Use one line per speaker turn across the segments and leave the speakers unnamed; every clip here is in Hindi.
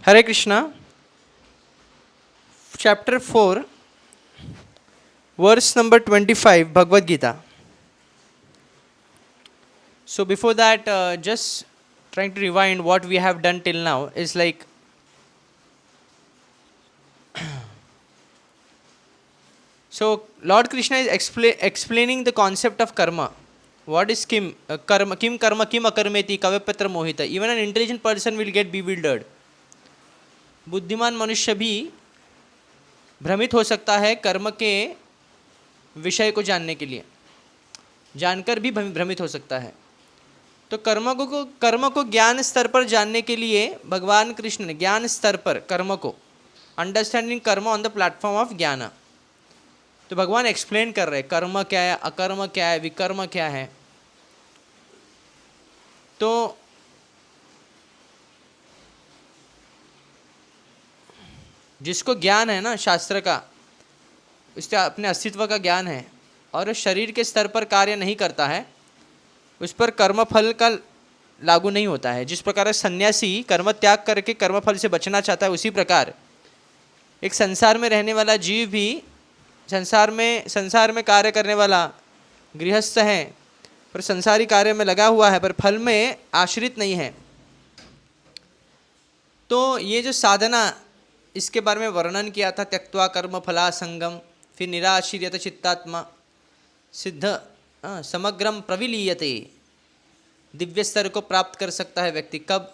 Hare Krishna, chapter 4, verse number 25, Bhagavad Gita. So before that, just trying to rewind what we have done till now is like, so Lord Krishna is explaining the concept of karma. What is kim? Karma, kim akarmeti, kavyapatra mohita. Even an intelligent person will get bewildered. बुद्धिमान मनुष्य भी भ्रमित हो सकता है कर्म के विषय को जानने के लिए, जानकर भी भ्रमित हो सकता है। तो कर्म को ज्ञान स्तर पर जानने के लिए भगवान कृष्ण ने ज्ञान स्तर पर कर्म को, अंडरस्टैंडिंग कर्म ऑन द प्लेटफॉर्म ऑफ ज्ञान, तो भगवान एक्सप्लेन कर रहे कर्म क्या है, अकर्म क्या है, विकर्म क्या है। तो जिसको ज्ञान है ना शास्त्र का, उसके अपने अस्तित्व का ज्ञान है और शरीर के स्तर पर कार्य नहीं करता है, उस पर कर्म फल का लागू नहीं होता है। जिस प्रकार सन्यासी कर्म त्याग करके कर्म फल से बचना चाहता है, उसी प्रकार एक संसार में रहने वाला जीव भी संसार में कार्य करने वाला गृहस्थ है, पर संसारी कार्य में लगा हुआ है, पर फल में आश्रित नहीं है। तो ये जो साधना, इसके बारे में वर्णन किया था, त्यक्त्वा कर्म फला संगम, फिर निराश्रियत चित्तात्मा सिद्ध समग्रम प्रविलीयते, दिव्य स्तर को प्राप्त कर सकता है व्यक्ति कब?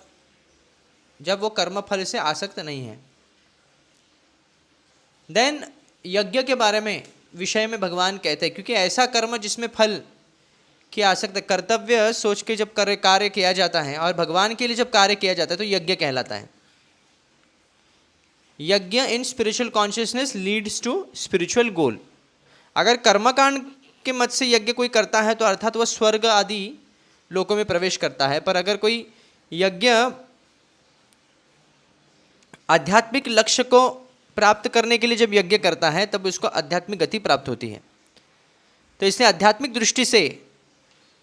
जब वो कर्म फल से आसक्त नहीं है। देन यज्ञ के बारे में विषय में भगवान कहते हैं, क्योंकि ऐसा कर्म जिसमें फल की आसक्त, कर्तव्य सोच के जब कार्य किया जाता है और भगवान के लिए जब कार्य किया जाता है तो यज्ञ कहलाता है। Yajna in spiritual consciousness leads to spiritual goal. अगर कर्मकांड के मत से यज्ञ कोई करता है तो अर्थात वह स्वर्ग आदि लोकों में प्रवेश करता है, पर अगर कोई यज्ञ आध्यात्मिक लक्ष्य को प्राप्त करने के लिए जब यज्ञ करता है तब उसको आध्यात्मिक गति प्राप्त होती है। तो इसलिए आध्यात्मिक दृष्टि से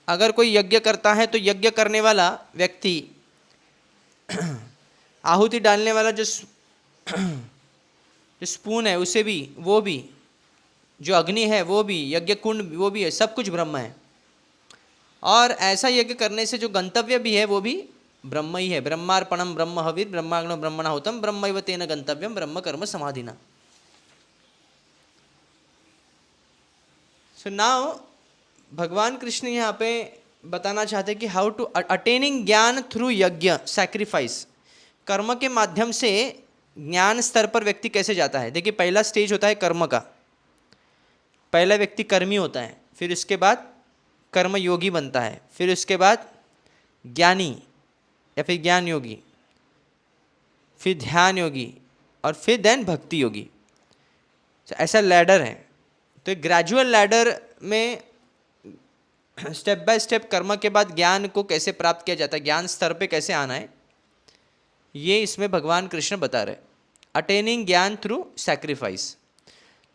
अगर कोई यज्ञ करता है तो यज्ञ करने वाला व्यक्ति, आहुति डालने वाला जो स्पून है उसे भी, वो भी, जो अग्नि है वो भी, यज्ञ कुंड वो भी है, सब कुछ ब्रह्म है। और ऐसा यज्ञ करने से जो गंतव्य भी है वो भी ब्रह्म ही है। ब्रह्मार्पणम ब्रह्म हविर ब्रह्माग्नो ब्रह्मणा होतम ब्रह्मैव तेन गंतव्यम ब्रह्म कर्म समाधिना। सो नाउ भगवान कृष्ण यहाँ पे बताना चाहते हैं कि हाउ टू अटेनिंग ज्ञान थ्रू यज्ञ सैक्रिफाइस। कर्म के माध्यम से ज्ञान स्तर पर व्यक्ति कैसे जाता है। देखिए, पहला स्टेज होता है कर्म का, पहला व्यक्ति कर्मी होता है, फिर उसके बाद कर्म योगी बनता है, फिर उसके बाद ज्ञानी या फिर ज्ञान योगी, फिर ध्यान योगी और फिर देन भक्ति योगी। ऐसा लैडर है। तो एक ग्रेजुअल लैडर में स्टेप बाय स्टेप कर्म के बाद ज्ञान को कैसे प्राप्त किया जाता है, ज्ञान स्तर पे कैसे आना है, ये इसमें भगवान कृष्ण बता रहे। अटेनिंग ज्ञान थ्रू सैक्रिफाइस।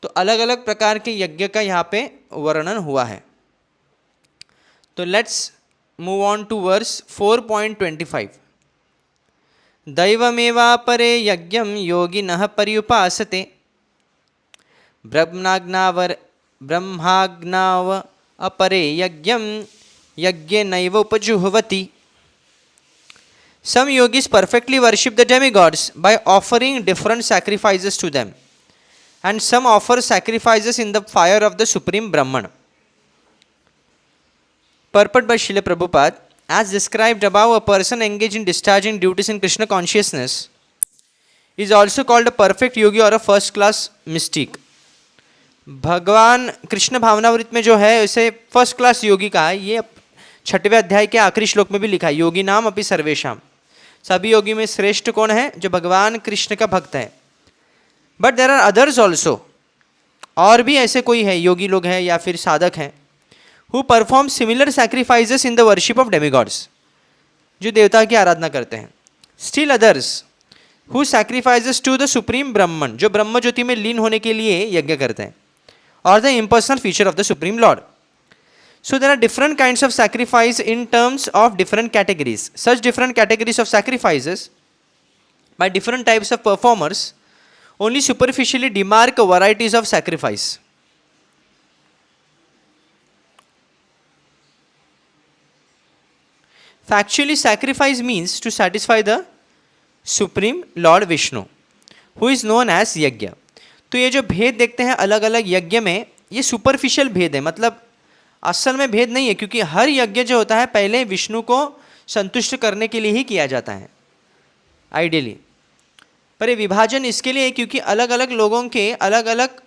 तो अलग अलग प्रकार के यज्ञ का यहाँ पे वर्णन हुआ है। तो let's move on to verse 4.25। दैवमेवापरे यज्ञं योगिनः पर्युपासते, ब्रह्माज्ञाव अपरे यज्ञं यज्ञेनैव उपजुह्वति। Some yogis perfectly worship the demigods by offering different sacrifices to them, and some offer sacrifices in the fire of the Supreme Brahman. Purport by Srila Prabhupada: as described above, a person engaged in discharging duties in Krishna consciousness is also called a perfect yogi or a first class mystic. भगवान कृष्ण भावनावृत में जो है उसे फर्स्ट क्लास योगी कहा है। ये 6वें अध्याय के आखिरी श्लोक में भी लिखा है, योगी नाम अपि सर्वेशाम। सभी योगी में श्रेष्ठ कौन है? जो भगवान कृष्ण का भक्त है। But there are others also, और भी ऐसे कोई है, योगी लोग हैं या फिर साधक हैं, who perform similar sacrifices in the worship of demigods, जो देवता की आराधना करते हैं। Still others who sacrifices to the supreme Brahman, जो ब्रह्म ज्योति में लीन होने के लिए यज्ञ करते हैं, और the impersonal feature of the supreme Lord. So there are different kinds of sacrifice in terms of different categories. Such different categories of sacrifices by different types of performers only superficially demark varieties of sacrifice. Factually, sacrifice means to satisfy the Supreme Lord Vishnu, who is known as यज्ञ. तो ये जो भेद देखते हैं अलग अलग यज्ञ में, ये सुपरफिशियल भेद है, मतलब असल में भेद नहीं है, क्योंकि हर यज्ञ जो होता है पहले विष्णु को संतुष्ट करने के लिए ही किया जाता है आइडियली. पर ये विभाजन इसके लिए क्योंकि अलग अलग लोगों के अलग अलग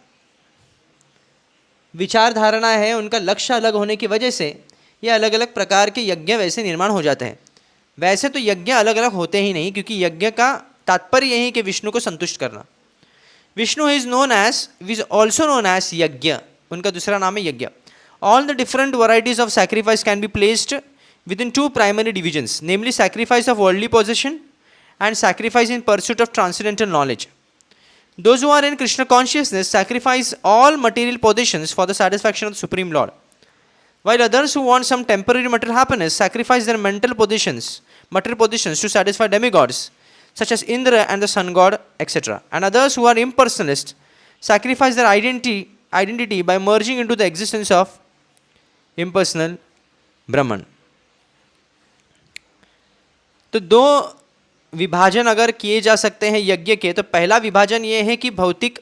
विचारधारणा है, उनका लक्ष्य अलग होने की वजह से ये अलग अलग प्रकार के यज्ञ वैसे निर्माण हो जाते हैं. वैसे तो यज्ञ अलग अलग होते ही नहीं, क्योंकि यज्ञ का तात्पर्य यही कि विष्णु को संतुष्ट करना. Vishnu is also known as yajna, उनका दूसरा नाम है yajna. All the different varieties of sacrifice can be placed within two primary divisions, namely sacrifice of worldly position and sacrifice in pursuit of transcendental knowledge. Those who are in Krishna consciousness sacrifice all material possessions for the satisfaction of the Supreme Lord, while others who want some temporary material happiness sacrifice their material positions to satisfy demigods such as Indra and the sun god, etc. And others who are impersonalist sacrifice their identity by merging into the existence of impersonal Brahman. तो दो विभाजन अगर किए जा सकते हैं यज्ञ के, तो पहला विभाजन ये है कि भौतिक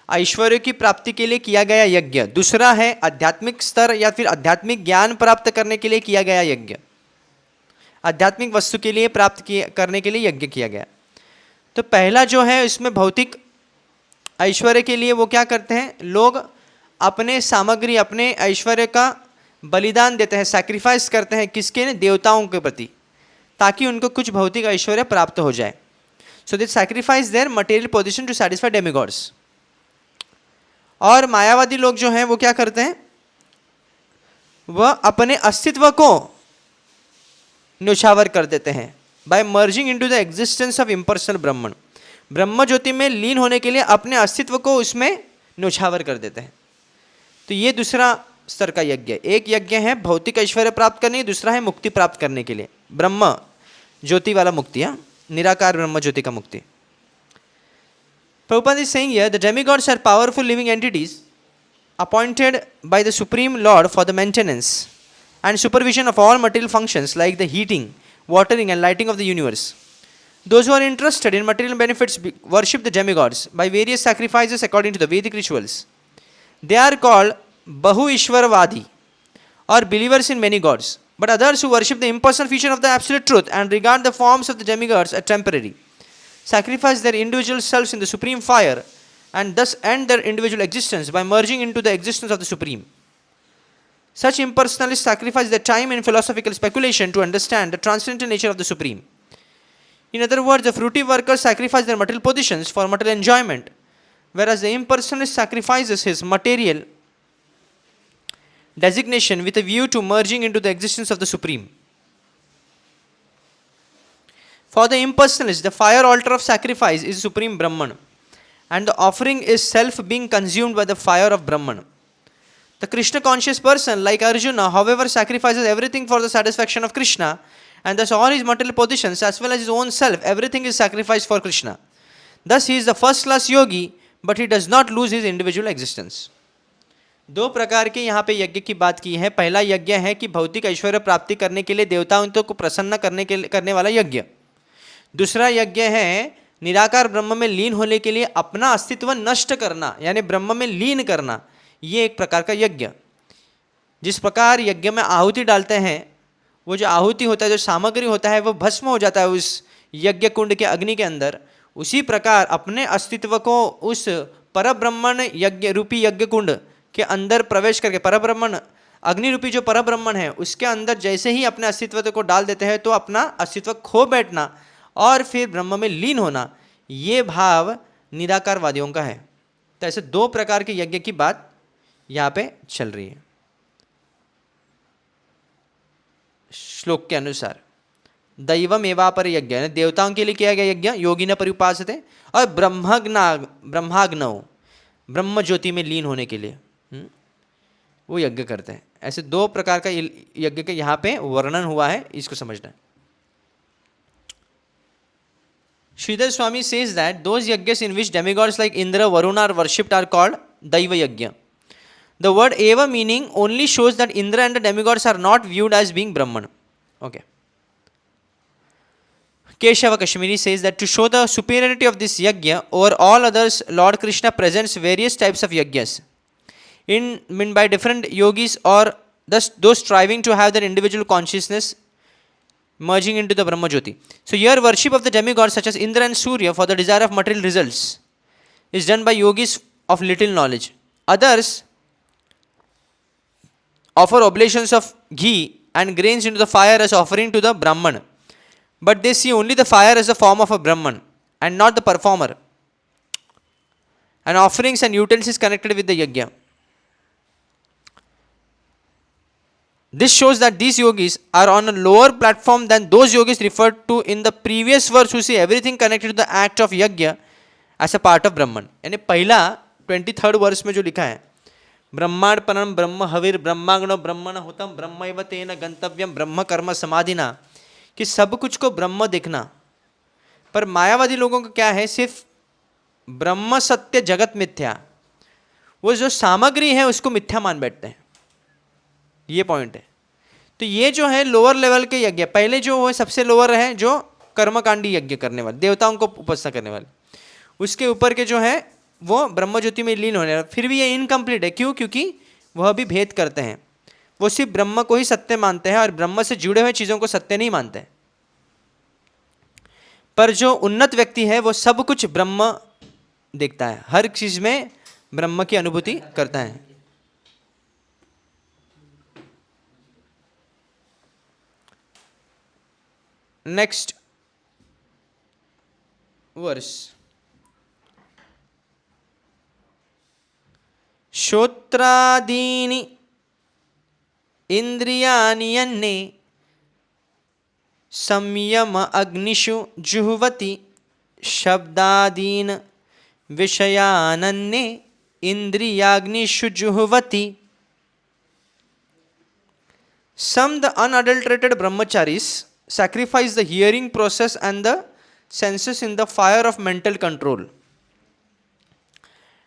ऐश्वर्य की प्राप्ति के लिए किया गया यज्ञ, दूसरा है आध्यात्मिक स्तर या फिर आध्यात्मिक ज्ञान प्राप्त करने के लिए किया गया यज्ञ, आध्यात्मिक वस्तु के लिए करने के लिए यज्ञ किया गया. तो पहला जो है इसमें भौतिक ऐश्वर्य के लिए वो क्या करते हैं, लोग अपने सामग्री अपने ऐश्वर्य का बलिदान देते हैं, सैक्रिफाइस करते हैं, किसके, देवताओं के प्रति, ताकि उनको कुछ भौतिक ऐश्वर्य प्राप्त हो जाए. So they sacrifice their material position to satisfy demigods. और मायावादी लोग जो हैं वो क्या करते हैं, वह अपने अस्तित्व को न्योछावर कर देते हैं by merging into the existence of impersonal Brahman. ब्रह्म ज्योति में लीन होने के लिए अपने अस्तित्व को उसमें न्योछावर कर देते हैं. तो ये दूसरा स्तर का यज्ञ. एक यज्ञ है भौतिक ऐश्वर्य प्राप्त करने, दूसरा है मुक्ति प्राप्त करने के लिए, ब्रह्म ज्योति वाला मुक्ति, निराकार ब्रह्म ज्योति का मुक्ति. Prabhupada is saying here the demigods are powerful living entities appointed by the Supreme Lord for the maintenance and supervision of all material functions like the heating, watering and lighting of the universe. Those who are interested in material benefits worship the demigods by various sacrifices according to the Vedic rituals. They are called Bahu Ishwarvadi or believers in many gods. But others who worship the impersonal feature of the absolute truth and regard the forms of the demigods as temporary, sacrifice their individual selves in the supreme fire and thus end their individual existence by merging into the existence of the Supreme. Such impersonalists sacrifice their time in philosophical speculation to understand the transcendental nature of the Supreme. In other words, the fruity workers sacrifice their material positions for material enjoyment, whereas the impersonalist sacrifices his material designation with a view to merging into the existence of the Supreme. For the impersonalist, the fire altar of sacrifice is Supreme Brahman, and the offering is self being consumed by the fire of Brahman. The Krishna conscious person, like Arjuna, however, sacrifices everything for the satisfaction of Krishna, and thus all his material positions as well as his own self, everything is sacrificed for Krishna. Thus he is the first class yogi, but he does not lose his individual existence. दो प्रकार के यहाँ पे यज्ञ की बात की है. पहला यज्ञ है कि भौतिक ऐश्वर्य प्राप्ति करने के लिए देवताओं को प्रसन्न करने वाला यज्ञ. दूसरा यज्ञ है निराकार ब्रह्म में लीन होने के लिए अपना अस्तित्व नष्ट करना, यानी ब्रह्म में लीन करना. ये एक प्रकार का यज्ञ. जिस प्रकार यज्ञ में आहुति डालते हैं, वो जो आहुति होता है, जो सामग्री होता है, वो भस्म हो जाता है उस यज्ञ कुंड के अग्नि के अंदर. उसी प्रकार अपने अस्तित्व को उस परब्रह्मण यज्ञ रूपी यज्ञ कुंड के अंदर प्रवेश करके, परब्रह्मण अग्नि रूपी जो परब्रह्मण है उसके अंदर जैसे ही अपने अस्तित्व को डाल देते हैं, तो अपना अस्तित्व खो बैठना और फिर ब्रह्म में लीन होना, ये भाव निराकारवादियों का है. तो ऐसे दो प्रकार के यज्ञ की बात यहाँ पे चल रही है. श्लोक के अनुसार दैवम एवापर यज्ञ, देवताओं के लिए किया गया यज्ञ, योगी न परिउपासते, और ब्रह्माग्नौ ब्रह्म ज्योति में लीन होने के लिए वो यज्ञ करते हैं. ऐसे दो प्रकार का यज्ञ का यहाँ पे वर्णन हुआ है, इसको समझना है. Sridhar Swami says that those yajnas in which demigods like Indra, Varuna are worshipped are called Daiva Yajna. The word Eva meaning only shows that Indra and the demigods are not viewed as being Brahman. Okay. Keshava Kashmiri says that to show the superiority of this yajna over all others, Lord Krishna presents various types of yajnas by different yogis or those striving to have their individual consciousness merging into the Brahma Jyoti. So here worship of the demigods such as Indra and Surya for the desire of material results is done by yogis of little knowledge. Others offer oblations of ghee and grains into the fire as offering to the Brahman, but they see only the fire as a form of a Brahman and not the performer, and offerings and utensils connected with the yajna. This shows that these yogis are on a lower platform than those yogis referred to in the previous verse who see everything connected to the act of yajna as a part of Brahman. यानी पहला 23rd वर्ष में जो लिखा है ब्रह्मांड परम ब्रह्म हविर ब्रह्माग्नो ब्रह्मण होतम ब्रह्मैव तेन गंतव्यम ब्रह्म कर्म समाधिना, कि सब कुछ को ब्रह्म देखना। पर मायावादी लोगों का क्या है, सिर्फ ब्रह्म सत्य जगत मिथ्या, वो जो सामग्री है उसको मिथ्या मान बैठते हैं। ये पॉइंट है। तो ये जो है लोअर लेवल के यज्ञ, पहले जो वो सबसे लोअर है जो कर्मकांडी यज्ञ करने वाले, देवताओं को उपासना करने वाले, उसके ऊपर के जो है वो ब्रह्म ज्योति में लीन होने वाले। फिर भी ये इनकम्प्लीट है, क्यों? क्योंकि वह भी भेद करते हैं, वो सिर्फ ब्रह्म को ही सत्य मानते हैं और ब्रह्म से जुड़े हुए चीज़ों को सत्य नहीं मानते हैं। पर जो उन्नत व्यक्ति है वो सब कुछ ब्रह्म देखता है, हर चीज़ में ब्रह्म की अनुभूति करता है। नेक्स्ट वर्स, श्रोत्रादीनि इंद्रियाणि अन्ये संयम अग्निषु जुह्वति शब्दादीन विषयानन्ये इंद्रियाग्निषु जुह्वति। Some the unadulterated brahmacharis sacrifice the hearing process and the senses in the fire of mental control,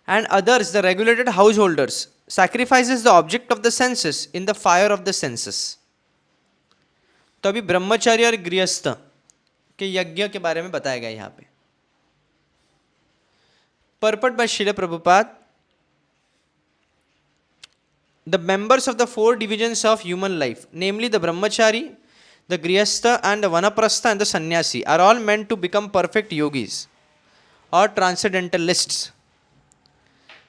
and others, the regulated householders, sacrifices the object of the senses in the fire of the senses. तो अभी ब्रह्मचारी और गृहस्थ के यज्ञ के बारे में बताया गया यहाँ पे। Purport by Srila Prabhupada. The members of the 4 divisions of human life, namely the brahmachari, the grihastha and the vanaprastha and the sannyasi, are all meant to become perfect yogis or transcendentalists.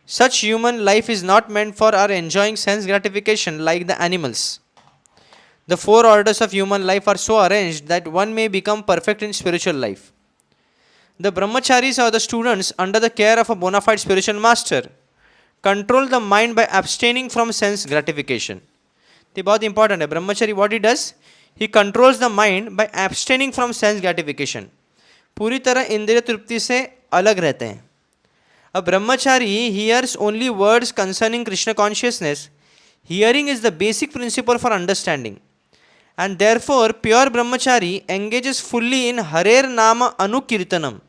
Such human life is not meant for our enjoying sense gratification like the animals. The 4 orders of human life are so arranged that one may become perfect in spiritual life. The brahmacharis are the students under the care of a bona fide spiritual master. Control the mind by abstaining from sense gratification. ये बहुत इंपॉर्टेंट है। ब्रह्मचारी what he does, he controls the mind by abstaining from sense gratification. पूरी तरह इंद्रिय तृप्ति से अलग रहते हैं। A brahmachari hears only words concerning Krishna consciousness. Hearing is the basic principle for understanding, and therefore pure brahmachari engages fully in Harer Nama Anukirtanam,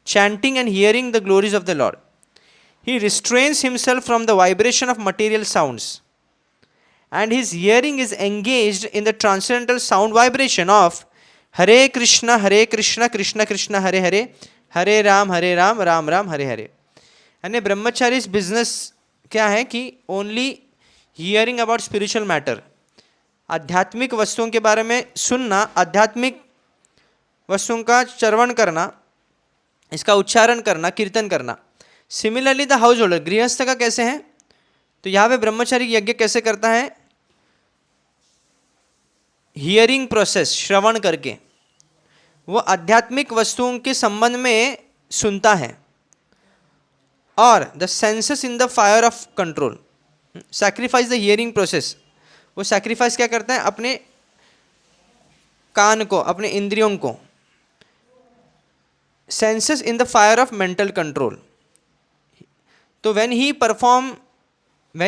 chanting and hearing the glories of the Lord. He restrains himself from the vibration of material sounds, and his hearing is engaged in the transcendental sound vibration of Hare Krishna, Krishna Krishna, Hare Hare, Hare Ram, Ram Ram, Hare Hare. यानी ब्रह्मचारी बिजनेस क्या है कि only hearing about spiritual matter, आध्यात्मिक वस्तुओं के बारे में सुनना, आध्यात्मिक वस्तुओं का श्रवण करना, इसका उच्चारण करना, कीर्तन करना। सिमिलरली द हाउस होल्डर, गृहस्थ का कैसे है, तो यहाँ पे ब्रह्मचारी यज्ञ कैसे करता है, हियरिंग प्रोसेस, श्रवण करके वो आध्यात्मिक वस्तुओं के संबंध में सुनता है, और the senses in the fire of control, sacrifice the hearing process. वो सैक्रिफाइस क्या करता है, अपने कान को, अपने इंद्रियों को, senses in the fire of mental control. तो when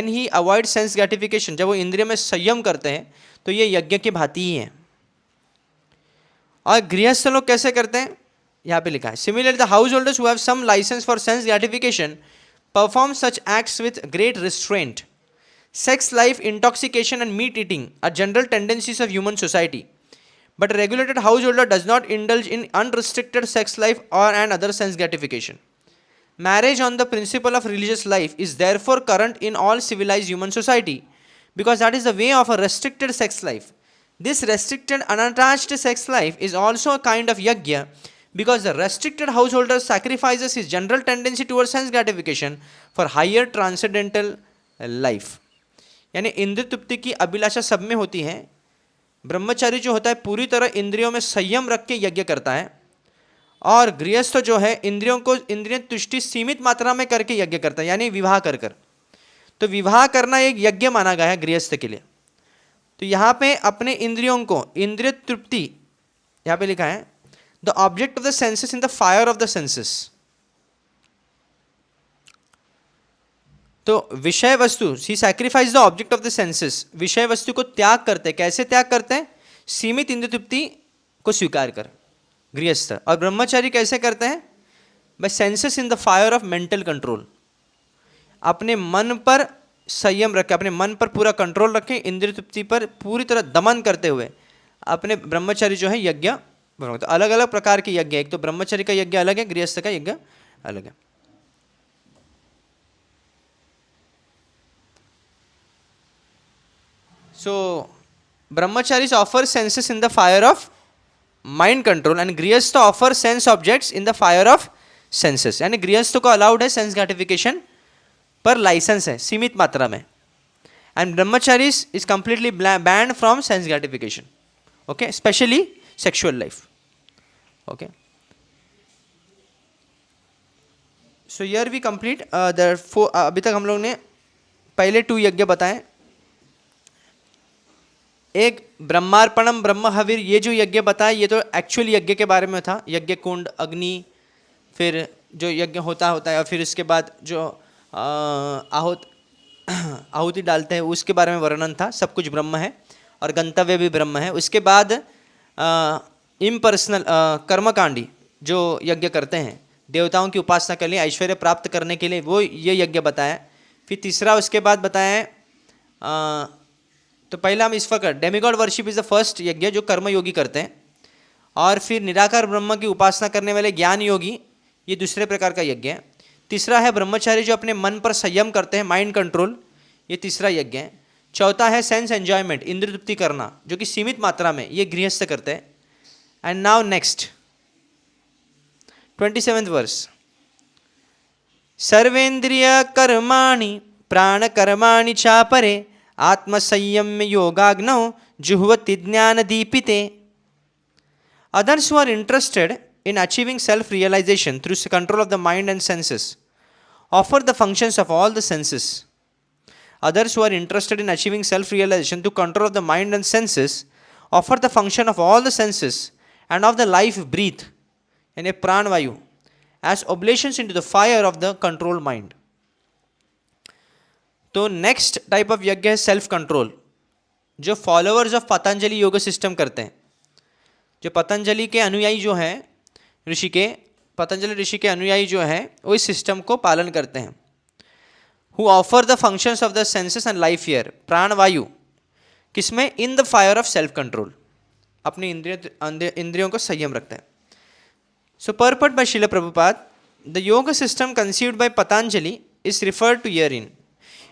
he avoid sense gratification, जब वो इंद्रिय में संयम करते हैं, तो ये यज्ञ की भांति ही है। और गृहस्थ लोग कैसे करते हैं, यहाँ पे लिखा है similarly the house holders who have some license for sense gratification perform such acts with great restraint. Sex life, intoxication, and meat eating are general tendencies of human society. But a regulated householder does not indulge in unrestricted sex life or and other sense gratification. Marriage on the principle of religious life is therefore current in all civilized human society because that is the way of a restricted sex life. This restricted unattached sex life is also a kind of yajna because the restricted householder sacrifices his general tendency towards sense gratification for higher transcendental life. यानी इंद्र तृप्ति की अभिलाषा सब में होती है. ब्रह्मचारी जो होता है पूरी तरह इंद्रियों में संयम रख के यज्ञ करता है और गृहस्थ जो है इंद्रिय तुष्टि सीमित मात्रा में करके यज्ञ करता है, यानी विवाह कर कर. तो विवाह करना एक यज्ञ माना गया है गृहस्थ के लिए. तो यहाँ पे अपने इंद्रियों को इंद्रिय तृप्ति, यहाँ पे लिखा है the object of the senses in the fire of the senses. तो विषय वस्तु ही sacrifice the object of the senses, विषय वस्तु को त्याग करते हैं. कैसे त्याग करते हैं? सीमित इंद्रिय तृप्ति को स्वीकार कर गृहस्थ. और ब्रह्मचारी कैसे करते हैं? By senses in the fire of mental control. अपने मन पर संयम रखें, अपने मन पर पूरा कंट्रोल रखें, इंद्रिय तृप्ति पर पूरी तरह दमन करते हुए अपने ब्रह्मचारी जो है यज्ञ. तो अलग अलग प्रकार के यज्ञ, एक तो ब्रह्मचारी का यज्ञ अलग है, गृहस्थ का यज्ञ अलग है. So, brahmacharis offer senses in the fire of mind control and grihastha offer sense objects in the fire of senses. यानी गृहस्थ को अलाउड है सेंस ग्रेटिफिकेशन पर लाइसेंस है सीमित मात्रा में. And brahmacharis is completely banned from sense gratification. Okay, specially sexual life. Okay, so here we complete अभी तक हम लोग ने पहले 2 यज्ञ बताएं. एक ब्रह्मार्पणम ब्रह्म हविर, ये जो यज्ञ बताया ये तो एक्चुअल यज्ञ के बारे में था. यज्ञ कुंड, अग्नि, फिर जो यज्ञ होता है और फिर उसके बाद जो आहुति डालते हैं उसके बारे में वर्णन था. सब कुछ ब्रह्म है और गंतव्य भी ब्रह्म है. उसके बाद इम्पर्सनल कर्मकांडी जो यज्ञ करते हैं देवताओं की उपासना के लिए, ऐश्वर्य प्राप्त करने के लिए, वो ये यज्ञ बताया. फिर तीसरा उसके बाद बताया तो पहला हम इस वक्त demigod worship is the first यज्ञ जो कर्मयोगी करते हैं. और फिर निराकार ब्रह्म की उपासना करने वाले ज्ञान योगी, ये दूसरे प्रकार का यज्ञ है. तीसरा है ब्रह्मचारी जो अपने मन पर संयम करते हैं, माइंड कंट्रोल, ये तीसरा यज्ञ है. चौथा है सेंस एंजॉयमेंट, इंद्रिय तृप्ति करना जो कि सीमित मात्रा में, ये गृहस्थ करते हैं. And now next 27th verse. सर्वेंद्रिय कर्माणि प्राण कर्माणि चापरे आत्मसंयम्य योगाग्नौ जुह्वति ज्ञान दीपिते. Others who are interested in achieving self-realization through control of the mind and senses offer the functions of all the senses. Others who are interested in achieving self-realization through control of the mind and senses offer the function of all the senses and of the life breath and a pranvayu as oblations into the fire of the controlled mind. तो नेक्स्ट टाइप ऑफ यज्ञ है सेल्फ कंट्रोल, जो फॉलोअर्स ऑफ पतंजलि योग सिस्टम करते हैं. जो पतंजलि के अनुयायी जो हैं पतंजलि ऋषि के अनुयायी जो हैं वो इस सिस्टम को पालन करते हैं. Who offer the functions of the senses and life here, प्राणवायु किसमें? In the fire of self control, अपनी इंद्रियों को संयम रखते हैं. So purport by Srila Prabhupada, the yoga system conceived by Patanjali is referred to herein.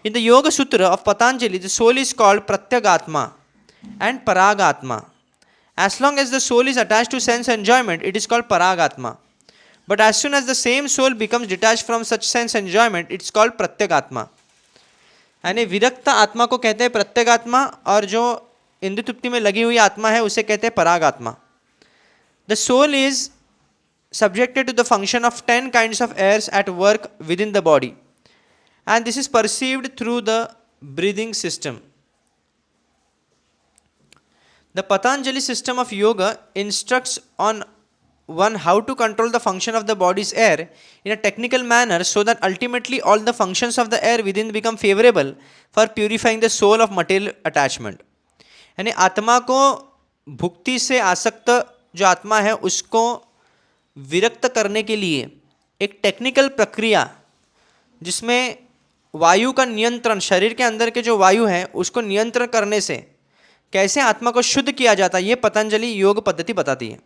In the Yoga Sutra of Patanjali, the soul is called Pratyagatma and Paragatma. As long as the soul is attached to sense enjoyment, it is called Paragatma. But as soon as the same soul becomes detached from such sense enjoyment, it is called Pratyagatma. यानी विरक्त आत्मा को कहते हैं प्रत्यगात्मा और जो इंद्रिय तृप्ति में लगी हुई आत्मा है उसे कहते हैं परागात्मा. The soul is subjected to the function of 10 kinds of airs at work within the body. And this is perceived through the breathing system. The Patanjali system of yoga instructs on one how to control the function of the body's air in a technical manner so that ultimately all the functions of the air within become favorable for purifying the soul of material attachment. यानी आत्मा को भुक्ति से आसक्त जो आत्मा है उसको विरक्त करने के लिए एक टेक्निकल प्रक्रिया जिसमें वायु का नियंत्रण, शरीर के अंदर के जो वायु है उसको नियंत्रण करने से कैसे आत्मा को शुद्ध किया जाता है, ये पतंजलि योग पद्धति बताती है।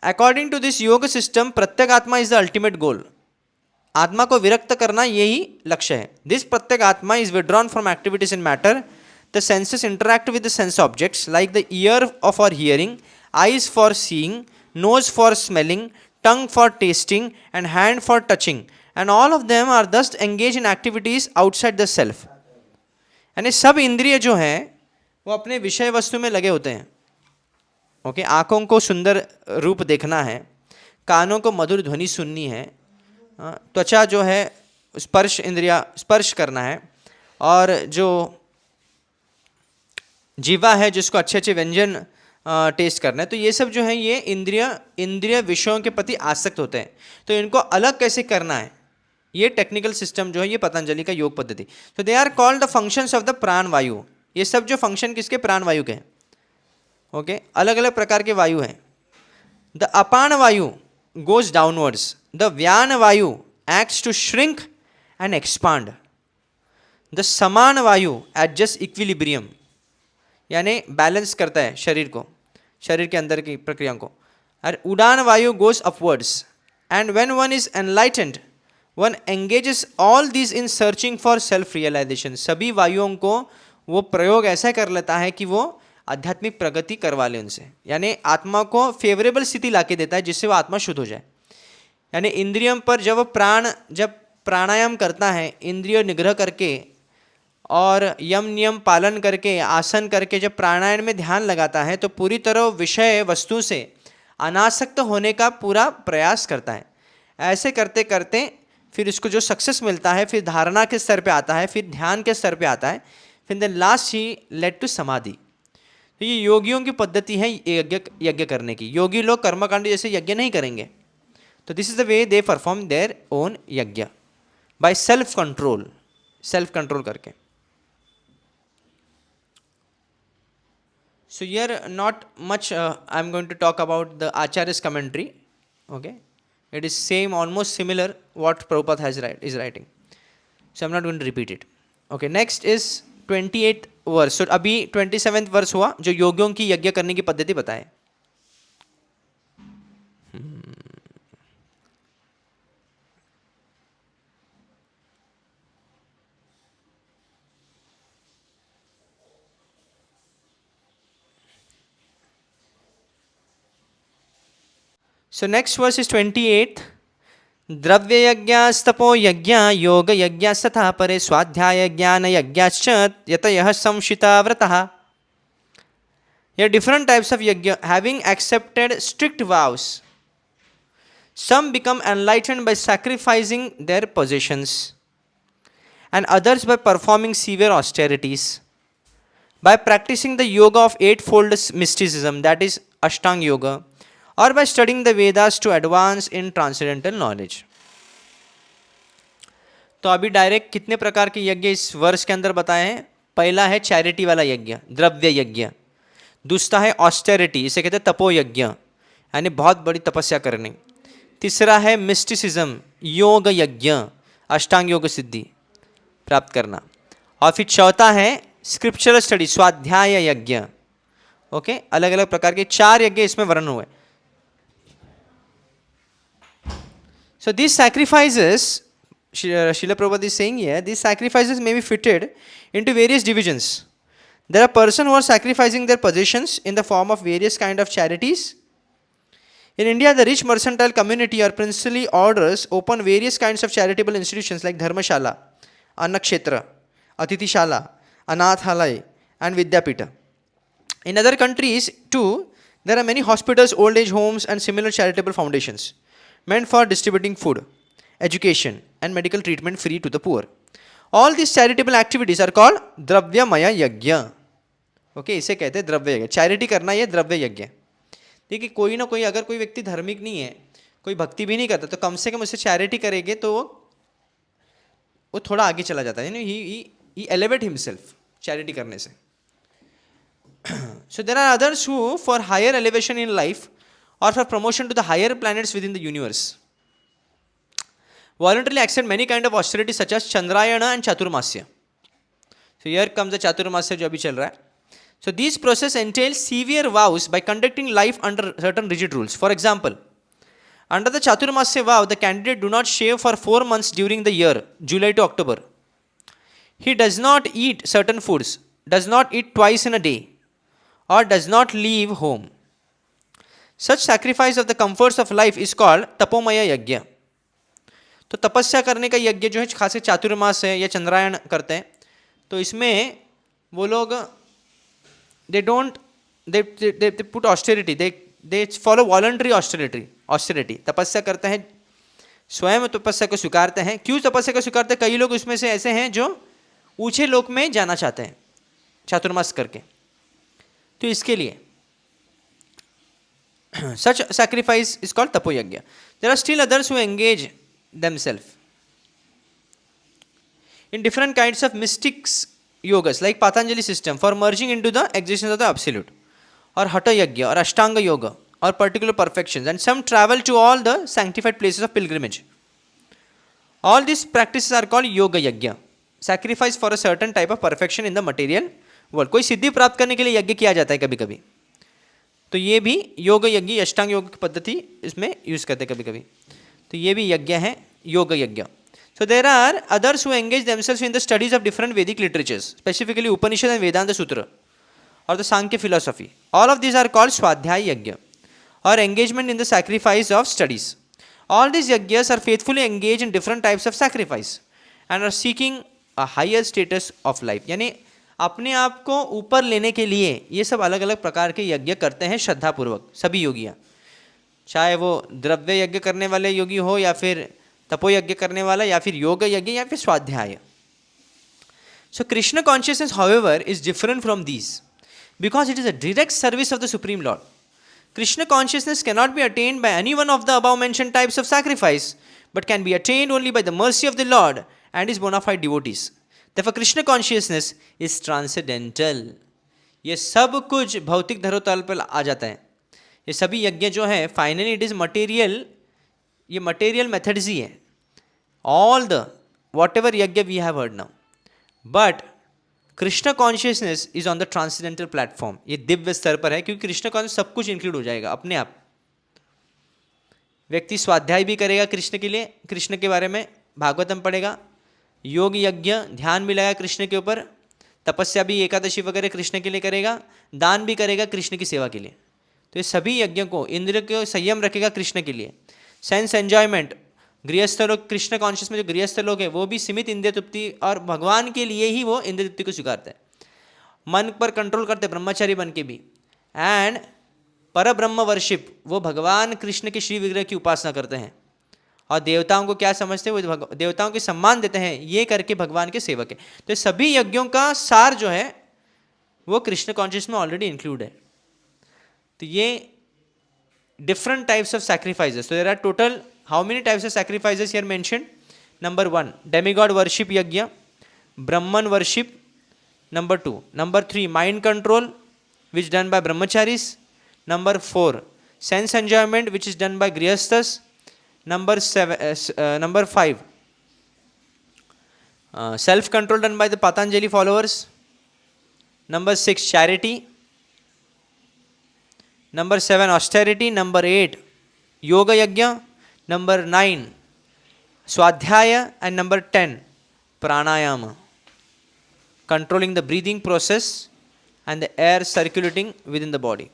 अकॉर्डिंग टू दिस योग सिस्टम, प्रत्येक आत्मा इज द अल्टीमेट गोल। आत्मा को विरक्त करना यही लक्ष्य है। दिस प्रत्येक आत्मा is withdrawn from activities in matter. The senses interact with the sense objects like the year for hearing, eyes for seeing, nose for smelling, tongue for tasting, and hand for touching, and all of them are thus engaged in activities outside the self. यानी सब इंद्रिय जो हैं वो अपने विषय वस्तु में लगे होते हैं। ओके, आँखों को सुंदर रूप देखना है, कानों को मधुर ध्वनि सुननी है, त्वचा जो है स्पर्श इंद्रिया स्पर्श करना है, और जो जीवा है जिसको अच्छे अच्छे व्यंजन टेस्ट करना है। तो ये सब जो है ये इंद्रिय विषयों के प्रति आसक्त होते हैं। तो इनको अलग कैसे करना है, ये टेक्निकल सिस्टम जो है ये पतंजलि का योग पद्धति। तो they are called the functions of the prana vayu. ये सब जो फंक्शन किसके, प्राण वायु के हैं। ओके, अलग अलग प्रकार के वायु हैं। द अपान वायु goes downwards, the vyana vayu acts to shrink and expand, the samana vayu adjust equilibrium, यानी बैलेंस करता है शरीर को, शरीर के अंदर की प्रक्रियाओं को। और udana vayu goes upwards, and when one is enlightened one engages all these in searching for self realisation. सभी वायुओं को वो प्रयोग ऐसा कर लेता है कि वो आध्यात्मिक प्रगति करवा ले उनसे, यानी आत्मा को फेवरेबल स्थिति ला के देता है जिससे वो आत्मा शुद्ध हो जाए। यानी इंद्रियों पर जब प्राणायाम करता है, इंद्रिय निग्रह करके और यम नियम पालन करके, आसन करके जब प्राणायाम में ध्यान लगाता है तो पूरी तरह विषय वस्तु से अनासक्त होने का पूरा प्रयास करता है। ऐसे करते करते फिर इसको जो सक्सेस मिलता है, फिर धारणा के स्तर पे आता है, फिर ध्यान के स्तर पे आता है, फिर द लास्ट ही लेड टू समाधि। तो ये योगियों की पद्धति है यज्ञ करने की। योगी लोग कर्मकांड जैसे यज्ञ नहीं करेंगे। तो this is the way they perform their own यज्ञ बाय सेल्फ कंट्रोल करके। So here not much I am going to talk about the Acharya's commentary. Okay, it is almost similar what Prabhupada is writing. So I am not going to repeat it. Okay, next is 28th verse. So अभी 27th verse हुआ जो योगियों की यज्ञ करने की पद्धति बताए। So next verse is 28th. द्रव्य यज्ञास्तपो यज्ञ योग यज्ञस्तथा परे स्वाध्याय ज्ञान यज्ञाश्च यतयः संशिता व्रतः. Here are different types of yajna. Having accepted strict vows, some become enlightened by sacrificing their possessions, and others by performing severe austerities, by practicing the yoga of eightfold mysticism, that is Ashtanga Yoga, or by studying the Vedas to advance in transcendental knowledge. तो अभी डायरेक्ट कितने प्रकार के यज्ञ इस वर्ष के अंदर बताए हैं। पहला है चैरिटी वाला यज्ञ, द्रव्य यज्ञ। दूसरा है ऑस्टेरिटी, इसे कहते हैं तपो यज्ञ, यानी बहुत बड़ी तपस्या करनी। तीसरा है मिस्टिसिज्म, योग यज्ञ, अष्टांग योग सिद्धि प्राप्त करना। और फिर चौथा है स्क्रिप्चरल स्टडी, स्वाध्याय यज्ञ। ओके, अलग अलग प्रकार के 4 यज्ञ इसमें वर्णन हुए। So these sacrifices, Srila Prabhupada is saying here, these sacrifices may be fitted into various divisions. There are persons who are sacrificing their possessions in the form of various kind of charities. In India, the rich mercantile community or princely orders open various kinds of charitable institutions like Dharmashala, Annakshetra, Atitishala, Anathalaya, and Vidyapita. In other countries too, there are many hospitals, old age homes, and similar charitable foundations meant for distributing food, education, and medical treatment free to the poor. All these charitable activities are called द्रव्यमय यज्ञ. ओके, इसे कहते हैं द्रव्य यज्ञ. चैरिटी करना ये द्रव्य यज्ञ. देखिए, कोई ना कोई, अगर कोई व्यक्ति धार्मिक नहीं है, कोई भक्ति भी नहीं करता, तो कम से कम उससे चैरिटी करेंगे तो वो थोड़ा आगे चला जाता है. ही एलिवेट हिमसेल्फ चैरिटी करने से. So there are others who, for higher elevation in life or for promotion to the higher planets within the universe. Voluntarily accept many kind of austerities such as Chandrayana and Chaturmasya. So here comes the Chaturmasya जो अभी चल रहा है. So these process entail severe vows by conducting life under certain rigid rules. For example, under the Chaturmasya vow, the candidate do not shave for 4 months during the year, July to October. He does not eat certain foods, does not eat twice in a day, or does not leave home. Such sacrifice of the comforts of life is called Tapomaya Yajna. तो तपस्या करने का यज्ञ जो है खासकर चातुर्मास है या चंद्रायण करते हैं, तो इसमें वो लोग they put austerity, they follow voluntary austerity. तपस्या करते हैं, स्वयं तपस्या को स्वीकारते हैं. क्यों तपस्या को स्वीकारते हैं? कई लोग उसमें से ऐसे हैं जो ऊंचे लोक में जाना चाहते हैं चातुर्मास करके, तो इसके लिए such sacrifice is called tapo yajna. There are still others who engage themselves in different kinds of mystics yogas like Patanjali system for merging into the existence of the absolute, or Hatha Yajna or Ashtanga Yoga or particular perfections, and some travel to all the sanctified places of pilgrimage. All these practices are called Yoga Yajna, sacrifice for a certain type of perfection in the material world. कोई सिद्धि प्राप्त करने के लिए यज्ञ किया जाता है कभी कभी, तो ये भी योग यज्ञ, अष्टांग योग की पद्धति इसमें यूज करते हैं कभी कभी, तो ये भी यज्ञ है, योग यज्ञ. So there are others who engage themselves in the studies of different Vedic literatures, specifically Upanishad and Vedanta Sutra, or the Sankhya philosophy. All of these are called Swadhyaya Yajna, or engagement in the sacrifice of studies. All these yajnas are faithfully engaged in different types of sacrifice and are seeking a higher status of life. यानी अपने आप को ऊपर लेने के लिए ये सब अलग अलग प्रकार के यज्ञ करते हैं श्रद्धापूर्वक सभी योगियाँ, चाहे वो द्रव्य यज्ञ करने वाले योगी हो या फिर तपो यज्ञ करने वाला या फिर योग यज्ञ या फिर स्वाध्याय. So Krishna consciousness, however, is different from these because it is a direct service of the Supreme Lord. Krishna consciousness cannot be attained by any one of the above mentioned types of sacrifice, but can be attained only by the mercy of the Lord and his bona fide devotees. Therefore Krishna consciousness is transcendental. ये सब कुछ भौतिक धरोतल पर आ जाता है. ये सभी यज्ञ जो है फाइनली इट इज़ मटेरियल, ये मटेरियल मेथड्स ही है. All the whatever yajna we have heard now, but Krishna consciousness is on the transcendental platform. ये दिव्य स्तर पर है क्योंकि कृष्ण कॉन्शियस सब कुछ इंक्लूड हो जाएगा अपने आप. व्यक्ति स्वाध्याय भी करेगा कृष्ण के लिए, कृष्ण के बारे में भागवतम पढ़ेगा, योग यज्ञ ध्यान भी लगाएगा कृष्ण के ऊपर, तपस्या भी एकादशी वगैरह कृष्ण के लिए करेगा, दान भी करेगा कृष्ण की सेवा के लिए. तो ये सभी यज्ञों को, इंद्रिय को संयम रखेगा कृष्ण के लिए. सेंस एन्जॉयमेंट, गृहस्थ लोग कृष्ण कॉन्शियस में जो गृहस्थ लोग हैं वो भी सीमित इंद्रिय तृप्ति और भगवान के लिए ही वो इंद्रिय तृप्ति को स्वीकारते हैं. मन पर कंट्रोल करते ब्रह्मचारी बन के भी. एंड पर ब्रह्म वर्शिप, वो भगवान कृष्ण के श्री विग्रह की उपासना करते हैं. और देवताओं को क्या समझते हैं, वो देवताओं के सम्मान देते हैं, ये करके भगवान के सेवक है. तो सभी यज्ञों का सार जो है वो कृष्ण कॉन्शियस में ऑलरेडी इंक्लूड है. तो ये different types of sacrifices. So there are total how many types of sacrifices here mentioned? Number 1, demigod worship yajna, Brahman worship. Number 2, number 3, mind control which done by brahmacharis. Number 4, sense enjoyment which is done by grihasthas. Number 5, self control done by the Patanjali followers. Number 6, charity. Number 7, austerity. Number 8, yoga yajna. Number 9, swadhyaya. And number 10, pranayama, controlling the breathing process and the air circulating within the body.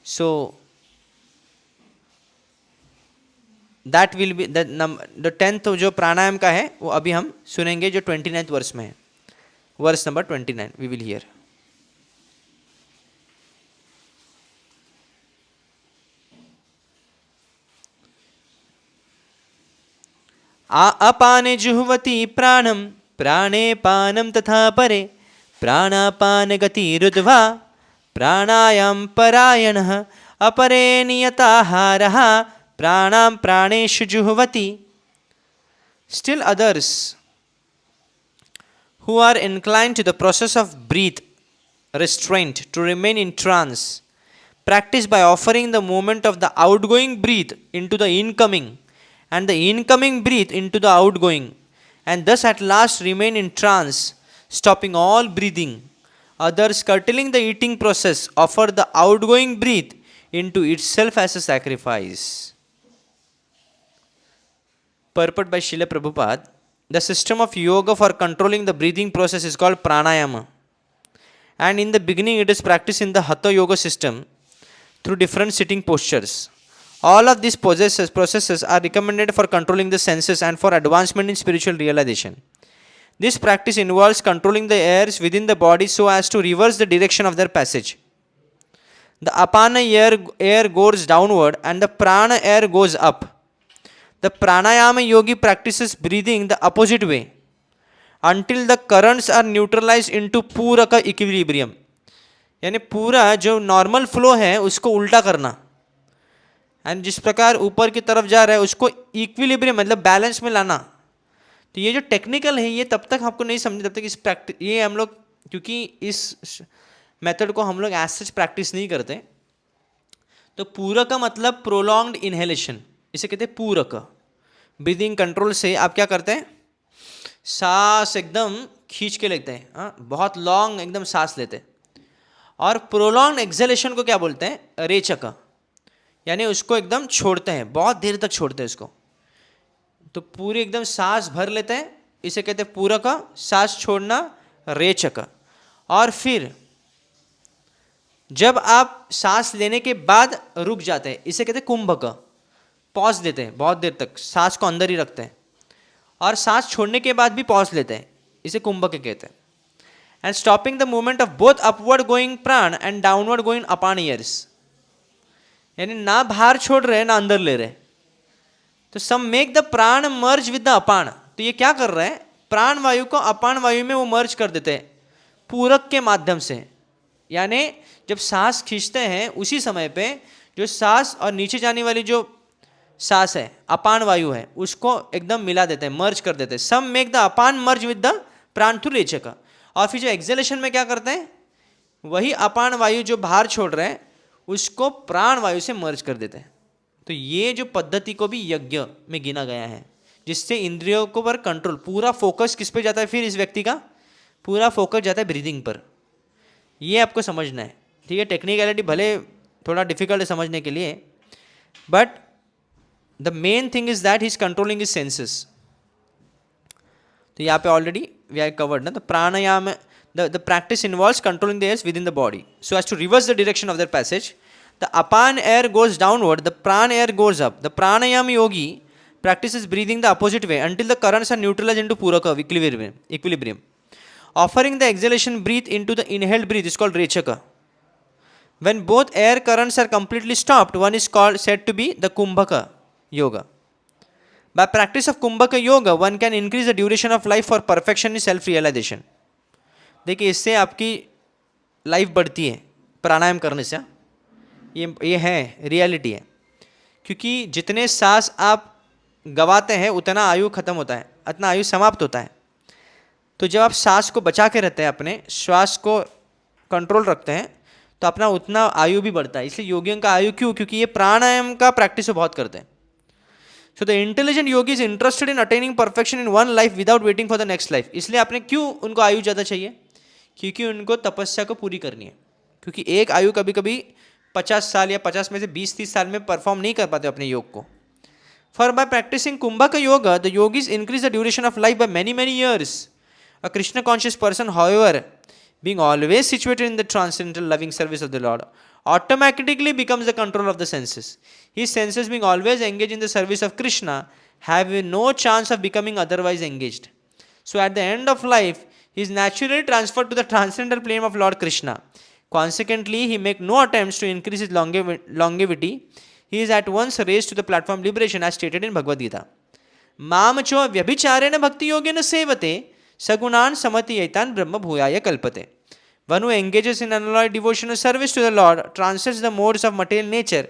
So that will be the 10th जो प्राणायाम का है वो अभी हम सुनेंगे जो 29th वर्ष में है. वर्ष नंबर 29 we will hear. अपाने जुह्वति प्राणम प्राणे पानम तथा परे प्राणापान गतिरुद्ध्वा प्राणायाम परायणः अपरे नियताहारः प्राणां प्राणेषु जुह्वति. Still others who are inclined to the process of breath restraint to remain in trance practice by offering the movement of the outgoing breath into the incoming and the incoming breath into the outgoing, and thus at last remain in trance, stopping all breathing. Others, curtailing the eating process, offer the outgoing breath into itself as a sacrifice. Purport by Srila Prabhupada. The system of yoga for controlling the breathing process is called pranayama, and in the beginning it is practiced in the Hatha Yoga system through different sitting postures. All of these processes are recommended for controlling the senses and for advancement in spiritual realization. This practice involves controlling the airs within the body so as to reverse the direction of their passage. The apana air goes downward and the prana air goes up. The pranayama yogi practices breathing the opposite way until the currents are neutralized into पूरक equilibrium. यानी पूरा जो नॉर्मल फ्लो है उसको उल्टा करना, एंड जिस प्रकार ऊपर की तरफ जा रहा है उसको इक्विलिब्रियम मतलब बैलेंस में लाना. तो ये जो टेक्निकल है ये तब तक आपको नहीं समझे तब तक इस प्रैक्टिस ये हम लोग क्योंकि इस मेथड को हम लोग एज सच प्रैक्टिस नहीं करते. तो पूरक का मतलब प्रोलॉन्ग्ड इनहेलेशन, इसे कहते हैं पूरक. ब्रीदिंग कंट्रोल से आप क्या करते हैं, सांस एकदम खींच के लेते हैं, हाँ बहुत लॉन्ग एकदम सांस लेते हैं. और प्रोलॉन्ग्ड एक्सहेलेशन को क्या बोलते हैं, रेचक, यानी उसको एकदम छोड़ते हैं, बहुत देर तक छोड़ते हैं उसको. तो पूरी एकदम सांस भर लेते हैं, इसे कहते हैं पूरक. सांस छोड़ना रेचक. और फिर जब आप सांस लेने के बाद रुक जाते हैं इसे कहते हैं कुंभक. पॉज देते हैं बहुत देर तक, सांस को अंदर ही रखते हैं, और सांस छोड़ने के बाद भी पॉज लेते हैं, इसे कुंभक कहते हैं. And stopping the movement of both upward going prana and downward going apana airs, यानी ना बाहर छोड़ रहे ना अंदर ले रहे. तो सम मेक द प्राण मर्ज विद द अपान. तो ये क्या कर रहे हैं, प्राण वायु को अपान वायु में वो मर्ज कर देते हैं पूरक के माध्यम से. यानी जब सांस खींचते हैं उसी समय पे जो सांस और नीचे जाने वाली जो सांस है अपान वायु है उसको एकदम मिला देते हैं, मर्ज कर देते हैं. Some make the apana merge with the prana through rechaka. और फिर जो एक्सहेलेशन में क्या करते हैं, वही अपान वायु जो बाहर छोड़ रहे हैं उसको प्राण वायु से मर्ज कर देते हैं. तो ये जो पद्धति को भी यज्ञ में गिना गया है, जिससे इंद्रियों को पर कंट्रोल, पूरा फोकस किस पे जाता है, फिर इस व्यक्ति का पूरा फोकस जाता है ब्रीदिंग पर. ये आपको समझना है, ठीक है. टेक्निकलिटी भले थोड़ा डिफिकल्ट है समझने के लिए, but the main thing is that he is controlling his senses. तो यहाँ पे ऑलरेडी वी आर कवर्ड ना. तो प्राणायाम the practice involves controlling the airs within the body so as to reverse the direction of their passage. The apan air goes downward, the prana air goes up. The pranayama yogi practices breathing the opposite way until the currents are neutralized into puraka equilibrium. Offering the exhalation breath into the inhaled breath is called rechaka. When both air currents are completely stopped, one is said to be the kumbhaka yoga. By practice of kumbhaka yoga, one can increase the duration of life for perfection in self realization. देखिए इससे आपकी लाइफ बढ़ती है प्राणायाम करने से. ये है रियलिटी है, क्योंकि जितने सांस आप गवाते हैं उतना आयु खत्म होता है, उतना आयु समाप्त होता है. तो जब आप सांस को बचा के रहते हैं, अपने श्वास को कंट्रोल रखते हैं, तो अपना उतना आयु भी बढ़ता है. इसलिए योगियों का आयु क्यों, क्योंकि ये प्राणायाम का प्रैक्टिस बहुत करते हैं. So the intelligent Yogi is interested in attaining perfection in one life without waiting for the next life. इसलिए आपने क्यों उनको आयु ज़्यादा चाहिए, क्योंकि उनको तपस्या को पूरी करनी है. क्योंकि एक आयु कभी कभी 50 साल या 50 में से 20-30 साल में परफॉर्म नहीं कर पाते अपने योग को. For by practising kumbhaka yoga the yogis increase the duration of life by many years. A Krishna conscious person however being always situated in the transcendental loving service of the Lord automatically becomes the control of the senses. His senses being always engaged in the service of Krishna have no chance of becoming otherwise engaged. So at the end of life he is naturally transferred to the transcendental plane of Lord Krishna. Consequently, he makes no attempts to increase his longevity. He is at once raised to the platform liberation as stated in Bhagavad Gita. Mam cho vyabhicharena bhakti yogena sevate sagunan samati etan brahma bhuyaya kalpate. One who engages in unalloyed devotional service to the Lord transcends the modes of material nature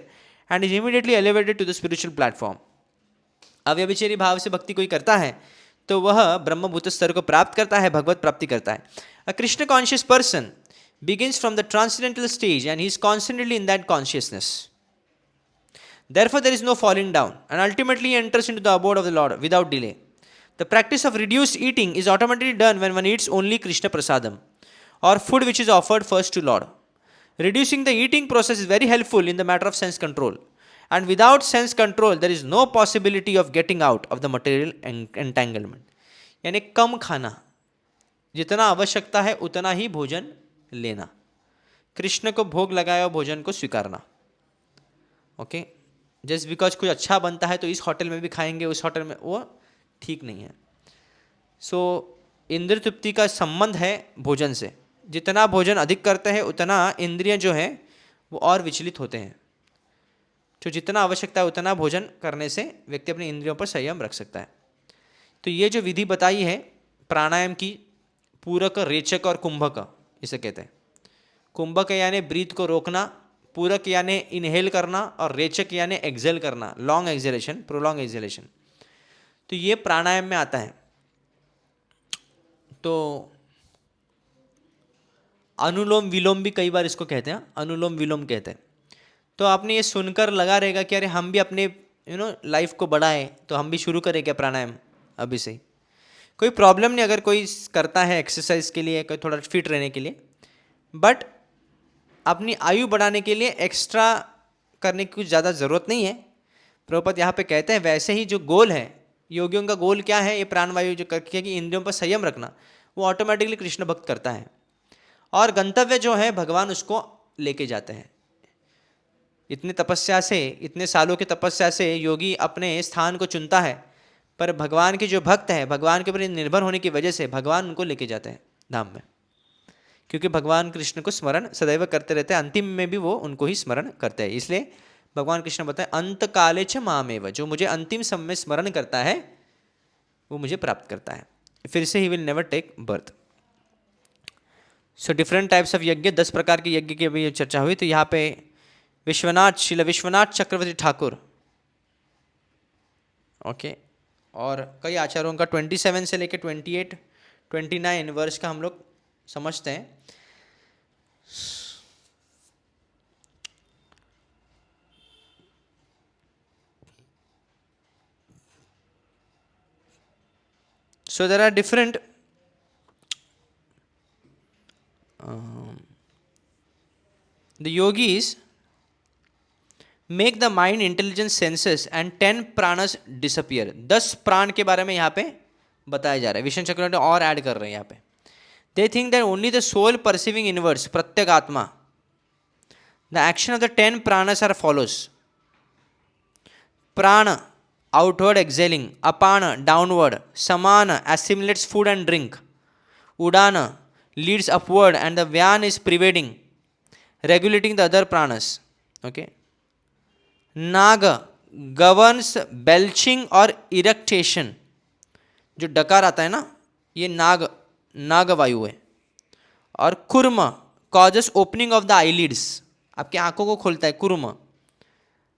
and is immediately elevated to the spiritual platform. अव्यभिचारी भाव से भक्ति कोई करता है तो वह ब्रह्मभूत स्तर को प्राप्त करता है, भगवत प्राप्ति करता है. A Krishna conscious person begins from the transcendental stage and he is constantly in that consciousness. Therefore, there is no falling down, and ultimately he enters into the abode of the Lord without delay. The practice of reduced eating is automatically done when one eats only Krishna Prasadam, or food which is offered first to Lord. Reducing the eating process is very helpful in the matter of sense control. And without sense control, there is no possibility of getting out of the material entanglement. यानी कम खाना, जितना आवश्यकता है उतना ही भोजन लेना, कृष्ण को भोग लगाया हुआ भोजन को स्वीकारना. ओके, जस्ट बिकॉज कुछ अच्छा बनता है तो इस होटल में भी खाएंगे, उस होटल में, वो ठीक नहीं है. सो इंद्रिय तृप्ति का संबंध है भोजन से. जितना भोजन अधिक करते हैं उतना इंद्रिय जो है वो और विचलित होते हैं. तो जितना आवश्यकता है उतना भोजन करने से व्यक्ति अपने इंद्रियों पर संयम रख सकता है. तो ये जो विधि बताई है प्राणायाम की, पूरक, रेचक और कुंभक इसे कहते हैं. कुंभक यानी ब्रीथ को रोकना, पूरक यानी इनहेल करना, और रेचक यानी एक्सेल करना, लॉन्ग एक्सेलेशन, प्रोलॉन्ग एक्सेलेशन. तो ये प्राणायाम में आता है. तो अनुलोम विलोम भी कई बार इसको कहते हैं, अनुलोम विलोम कहते हैं. तो आपने ये सुनकर लगा रहेगा कि अरे हम भी अपने लाइफ को बढ़ाएं तो हम भी शुरू करें क्या प्राणायाम अभी से. कोई प्रॉब्लम नहीं अगर कोई करता है एक्सरसाइज के लिए, कोई थोड़ा फिट रहने के लिए, बट अपनी आयु बढ़ाने के लिए एक्स्ट्रा करने की कुछ ज़्यादा ज़रूरत नहीं है. प्रभुपाद यहाँ पे कहते हैं वैसे ही जो गोल है, योगियों का गोल क्या है, ये प्राणवायु जो करके कि इंद्रियों पर संयम रखना, वो ऑटोमेटिकली कृष्ण भक्त करता है. और गंतव्य जो है भगवान उसको लेके जाते हैं. इतने तपस्या से, इतने सालों की तपस्या से योगी अपने स्थान को चुनता है, पर भगवान के जो भक्त हैं, भगवान के ऊपर निर्भर होने की वजह से भगवान उनको लेके जाते हैं धाम में. क्योंकि भगवान कृष्ण को स्मरण सदैव करते रहते हैं, अंतिम में भी वो उनको ही स्मरण करते हैं. इसलिए भगवान कृष्ण बताए अंत काले च मामेव, जो मुझे अंतिम समय में स्मरण करता है वो मुझे प्राप्त करता है, फिर से he will never take birth. So different types of yajna, 10 प्रकार के यज्ञ की अभी चर्चा हुई. तो यहाँ पे विश्वनाथ, श्रील विश्वनाथ चक्रवर्ती ठाकुर, ओके, और कई आचार्यों का 27 से लेकर 28, 29 वर्ष का हम लोग समझते हैं. So there are different the yogis make the mind, intelligence, senses and 10 प्राणस disappear. 10 प्राण के बारे में यहाँ पे बताया जा रहा है. विष्णु चक्रवर्ती और ऐड कर रहे हैं यहाँ पे. They think that only the soul perceiving inwards, pratyek atma. The action of the 10 pranas are follows. Prana, outward exhaling. Apana, downward. Samana, assimilates food and drink. Udana, leads upward and the Vyan is pervading, regulating the other pranas. Okay. Naga, governs belching or eructation. जो डकार आता है ना, ये नाग वायु है. और कुर्म, causes opening of the eyelids, आपकी आंखों को खोलता है कुर्म.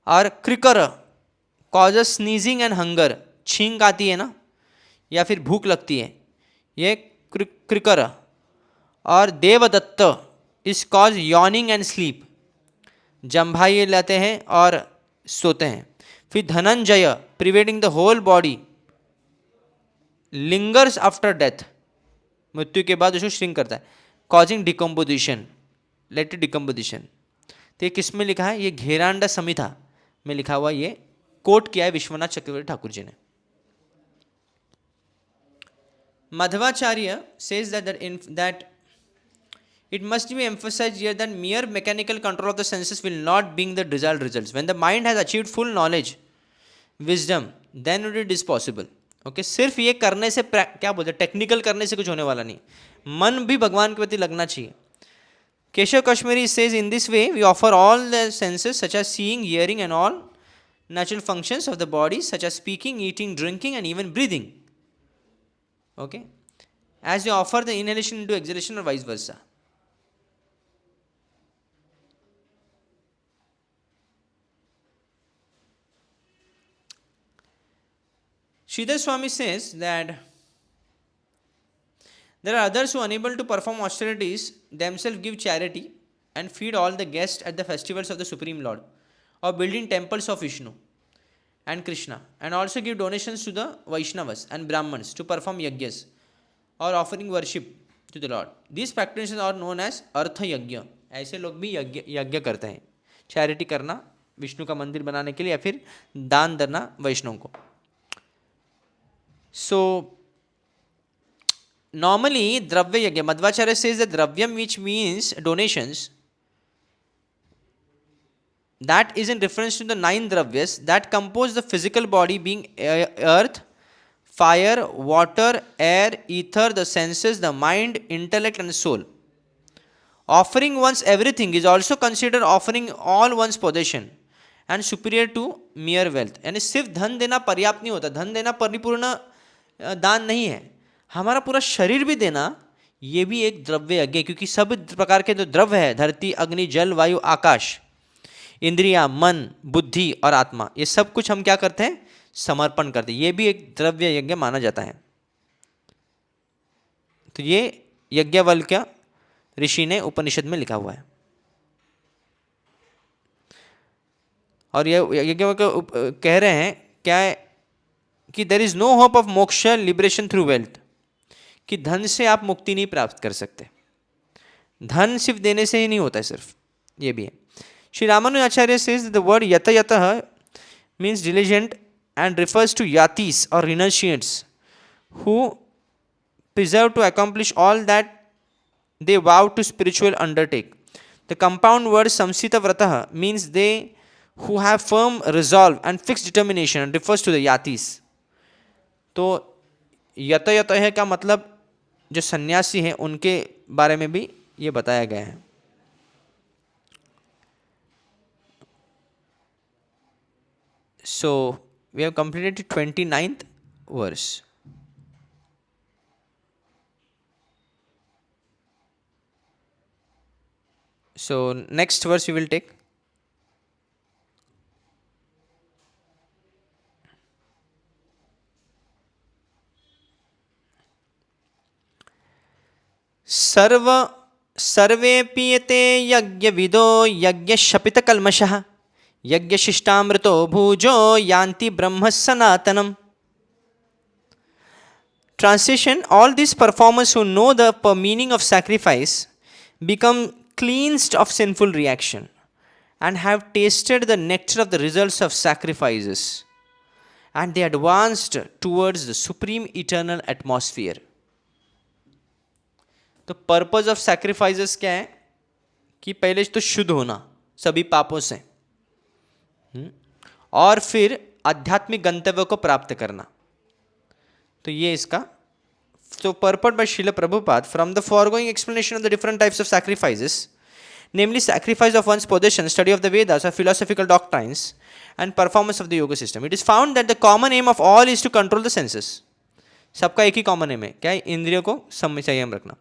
और क्रिकर, कॉजेस स्नीजिंग एंड हंगर, छींक आती है ना या फिर भूख लगती है, ये क्रिकर. और Devadatta is cause yawning and sleep, जम्भाई लेते हैं और सोते हैं. फिर Dhananjaya, pervading the whole body, lingers after death, मृत्यु के बाद उसको श्रिंक करता है, कॉजिंग डिकम्पोजिशन, लेट डिकम्पोजिशन. तो ये किस में लिखा है, ये घेरांडा संहिता में लिखा हुआ, ये कोट किया है विश्वनाथ चक्रवर्ती ठाकुर जी ने. Madhvacharya says that it must be emphasized here that mere mechanical control of the senses will not bring the desired results. When the mind has achieved full knowledge, wisdom, then it is possible. Okay, सिर्फ ये करने से क्या बोलते हैं, टेक्निकल करने से कुछ होने वाला नहीं, मन भी भगवान के प्रति लगना चाहिए. Keshav Kashmiri says in this way we offer all the senses such as seeing, hearing and all natural functions of the body such as speaking, eating, drinking and even breathing. Okay, as you offer the inhalation into exhalation or vice versa. Sridhar Swami says that There are others who, unable to perform austerities, themselves give charity and feed all the guests at the festivals of the Supreme Lord, or building temples of Vishnu and Krishna, and also give donations to the Vaishnavas and Brahmans to perform yajnas or offering worship to the Lord. These practices are known as अर्थ यज्ञ. ऐसे लोग भी यज्ञ करते हैं, चैरिटी करना विष्णु का मंदिर बनाने के लिए या फिर दान देना वैष्णव को. So normally dravya yajna, Madhvacharya says that dravyam, which means donations, that is in reference to the 9 dravyas that compose the physical body, being earth, fire, water, air, ether, the senses, the mind, intellect and soul. Offering one's everything is also considered offering all one's possession and superior to mere wealth. यानी सिर्फ धन देना पर्याप्त नहीं होता, धन देना परिपूर्ण दान नहीं है, हमारा पूरा शरीर भी देना ये भी एक द्रव्य यज्ञ, क्योंकि सब प्रकार के जो द्रव्य है, धरती, अग्नि, जल, वायु, आकाश, इंद्रिया, मन, बुद्धि और आत्मा, ये सब कुछ हम क्या करते हैं, समर्पण करते हैं. ये भी एक द्रव्य यज्ञ माना जाता है. तो ये यज्ञवल्क्य ऋषि ने उपनिषद में लिखा हुआ है. और ये यज्ञवल्क्य कह रहे हैं क्या है कि there is no hope of moksha liberation through wealth, कि धन से आप मुक्ति नहीं प्राप्त कर सकते, धन सिर्फ देने से ही नहीं होता है सिर्फ, ये भी है. Shri Ramanujacharya says the word यत यतः means diligent and refers to yatis or renunciates who preserve to accomplish all that they vow to spiritual undertake. The compound word samsita vratah means they who have firm resolve and fixed determination and refers to the yatis. तो यत यत है का मतलब जो सन्यासी हैं उनके बारे में भी ये बताया गया है. So we have completed the 29th verse. So next verse we will take. सर्वेऽपि यते यज्ञविदो यज्ञशपितकल्मषः यज्ञशिष्टामृतो भुजो यान्ति ब्रह्म सनातनम. Translation: all these performers who know the meaning of sacrifice become cleansed of sinful reaction and have tasted the nectar of the results of sacrifices, and they advanced towards the supreme eternal atmosphere. तो पर्पज ऑफ सैक्रिफाइसेस क्या है कि पहले तो शुद्ध होना सभी पापों से, और फिर आध्यात्मिक गंतव्य को प्राप्त करना. तो ये इसका तो purport by Srila Prabhupada from the foregoing explanation of the different types of sacrifices, namely sacrifice of one's possession, study of the Vedas or philosophical doctrines, and performance of the yoga system, it is found that the common aim of all is to control the senses. सबका एक ही कॉमन एम है, क्या है, इंद्रियों को संयम रखना.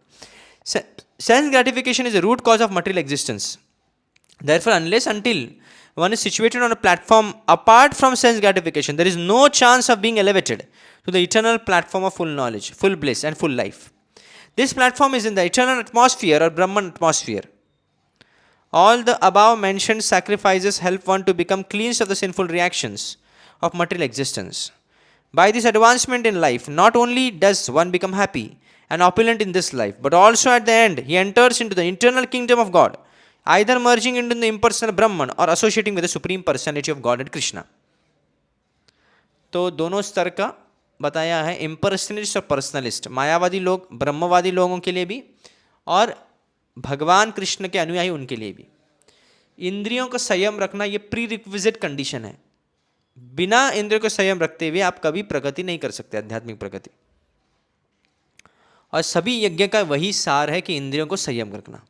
Sense gratification is the root cause of material existence. Therefore, unless until one is situated on a platform apart from sense gratification, there is no chance of being elevated to the eternal platform of full knowledge, full bliss and full life. This platform is in the eternal atmosphere or Brahman atmosphere. All the above mentioned sacrifices help one to become cleansed of the sinful reactions of material existence. By this advancement in life, not only does one become happy and opulent in this life, but also at the end he enters into the eternal kingdom of God, either merging into the impersonal Brahman or associating with the supreme personality of God and Krishna. तो दोनों स्तर का बताया है, इम्पर्सनलिस्ट और पर्सनलिस्ट, मायावादी लोग, ब्रह्मवादी लोगों के लिए भी और भगवान कृष्ण के अनुयायी उनके लिए भी. इंद्रियों का संयम रखना ये प्री रिक्विजिट कंडीशन है. बिना इंद्रियों को संयम रखते हुए आप कभी प्रगति नहीं कर सकते, आध्यात्मिक प्रगति. और सभी यज्ञ का वही सार है कि इंद्रियों को संयम रखना.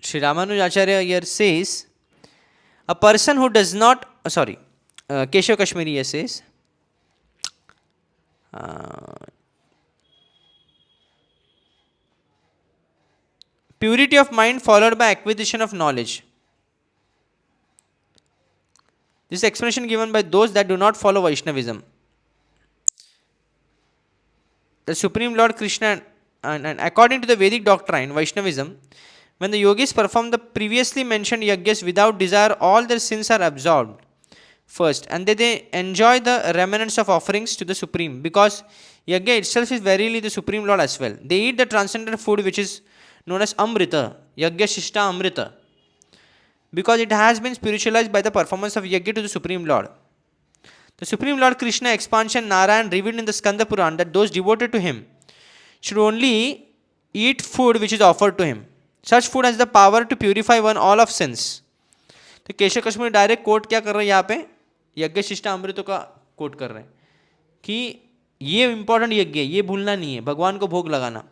Sri Ramanujaacharya here says, a person who does not, Keshav Kashmiri here says, purity of mind followed by acquisition of knowledge. This is explanation given by those that do not follow Vaishnavism. the Supreme Lord Krishna, and according to the Vedic doctrine, Vaishnavism, when the yogis perform the previously mentioned yajnas without desire, all their sins are absorbed first, and they enjoy the remnants of offerings to the Supreme, because yajna itself is verily the Supreme Lord as well. They eat the transcendental food which is known as Amrita, Yajna Shishta Amrita, because it has been spiritualized by the performance of yajna to the Supreme Lord. The Supreme Lord Krishna expansion Narayan revealed in the Skanda Puran that those devoted to him should only eat food which is offered to him. Such food has the power to purify one all of sins. तो केशव कश्मीर डायरेक्ट कोट क्या कर रहे हैं यहाँ पे, यज्ञ शिष्टा अमृतों का कोट कर रहे हैं कि ये इंपॉर्टेंट यज्ञ है, ये भूलना नहीं है, भगवान को भोग लगाना.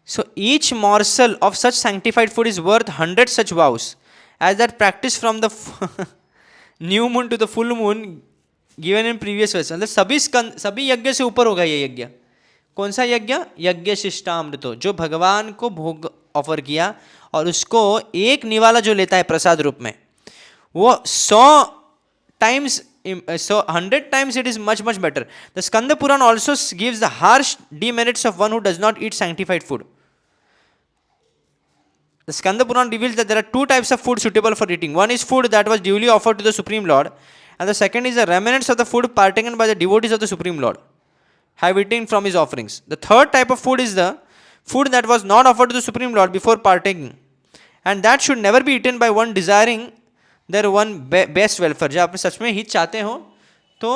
So each morsel of such sanctified food is worth 100 such vows, as that practice from the new moon to the full moon given in previous verse. मतलब सभी यज्ञ से ऊपर होगा ये यज्ञ. कौन सा यज्ञ? यज्ञ शिष्टामृतो, जो भगवान को भोग ऑफर किया और उसको एक निवाला जो लेता है प्रसाद रूप में, वो 100 times, so 100 times it is much better. The Skanda Puran also gives the harsh demerits of one who does not eat sanctified food. The Skanda Puran reveals that there are two types of food suitable for eating. One is food that was duly offered to the Supreme Lord, and the second is the remnants of the food partaken by the devotees of the Supreme Lord, have eaten from his offerings. The third type of food is the food that was not offered to the Supreme Lord before partaking, and that should never be eaten by one desiring their one best welfare. जब आप सच में हित चाहते हो तो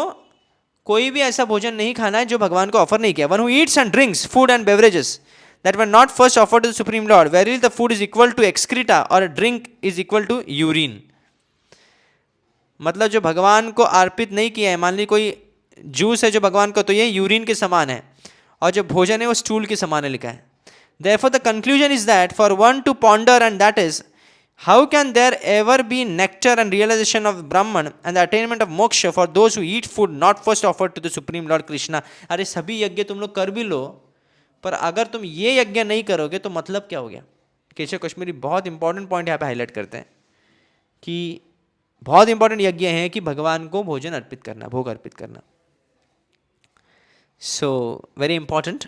कोई भी ऐसा भोजन नहीं खाना है जो भगवान को ऑफर नहीं किया. One who eats and drinks food and beverages that were not first offered to the Supreme Lord, verily the food is equal to excreta or a drink is equal to urine. मतलब जो भगवान को अर्पित नहीं किया है, मान ली कोई जूस है जो भगवान को, तो ये यूरिन के समान है, और जो भोजन है वो स्टूल के समान है लिखा है. Therefore the conclusion is that for one to ponder, and that is, how can there ever be nectar and realization of Brahman and the attainment of moksha for those who eat food not first offered to the Supreme Lord Krishna? अरे सभी यज्ञ तुम लोग कर भी लो, पर अगर तुम ये यज्ञ नहीं करोगे तो मतलब क्या हो गया? केशव कश्मीरी बहुत इंपॉर्टेंट पॉइंट यहाँ पे हाईलाइट करते हैं कि बहुत इंपॉर्टेंट यज्ञ है कि भगवान को भोजन अर्पित करना, भोग अर्पित करना. So very important.